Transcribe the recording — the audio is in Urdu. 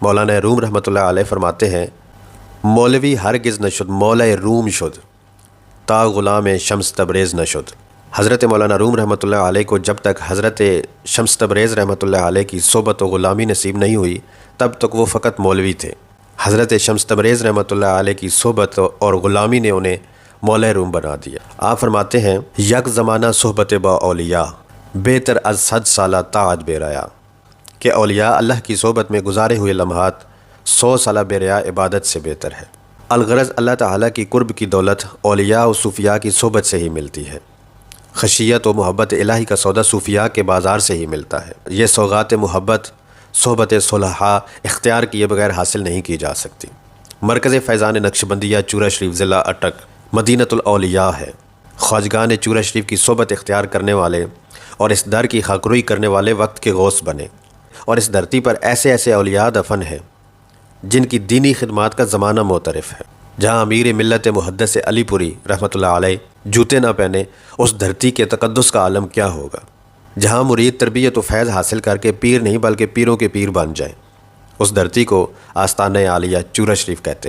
مولانا روم رحمۃ اللہ علیہ فرماتے ہیں مولوی ہرگز نہ شد مولا روم شد تا غلام شمس تبریز نہ شد۔ حضرت مولانا روم رحمۃ اللہ علیہ کو جب تک حضرت شمس تبریز رحمۃ اللہ علیہ کی صحبت و غلامی نصیب نہیں ہوئی تب تک وہ فقط مولوی تھے۔ حضرت شمس تبریز رحمۃ اللہ علیہ کی صحبت اور غلامی نے انہیں مولا روم بنا دیا۔ آپ فرماتے ہیں یک زمانہ صحبت با اولیاء بہتر از 100 سالہ طاعت بے ریا، کہ اولیاء اللہ کی صحبت میں گزارے ہوئے لمحات 100 سالہ بے ریا عبادت سے بہتر ہے۔ الغرض اللہ تعالیٰ کی قرب کی دولت اولیاء و صوفیاء کی صحبت سے ہی ملتی ہے۔ خشیت و محبت الہی کا سودا صوفیاء کے بازار سے ہی ملتا ہے۔ یہ سوغات محبت صحبت صلحاء اختیار کیے بغیر حاصل نہیں کی جا سکتی۔ مرکز فیضان نقشبندیہ چورا شریف ضلع اٹک مدینۃ الاولیاء ہے۔ خواجگان چورا شریف کی صحبت اختیار کرنے والے اور اس در کی خاکروئی کرنے والے وقت کے غوث بنے، اور اس دھرتی پر ایسے ایسے اولیاء دفن ہیں جن کی دینی خدمات کا زمانہ معترف ہے۔ جہاں امیر ملت محدث علی پوری رحمۃ اللہ علیہ جوتے نہ پہنے اس دھرتی کے تقدس کا عالم کیا ہوگا۔ جہاں مرید تربیت و فیض حاصل کر کے پیر نہیں بلکہ پیروں کے پیر بن جائیں، اس دھرتی کو آستانہ عالیہ چورا شریف کہتے ہیں۔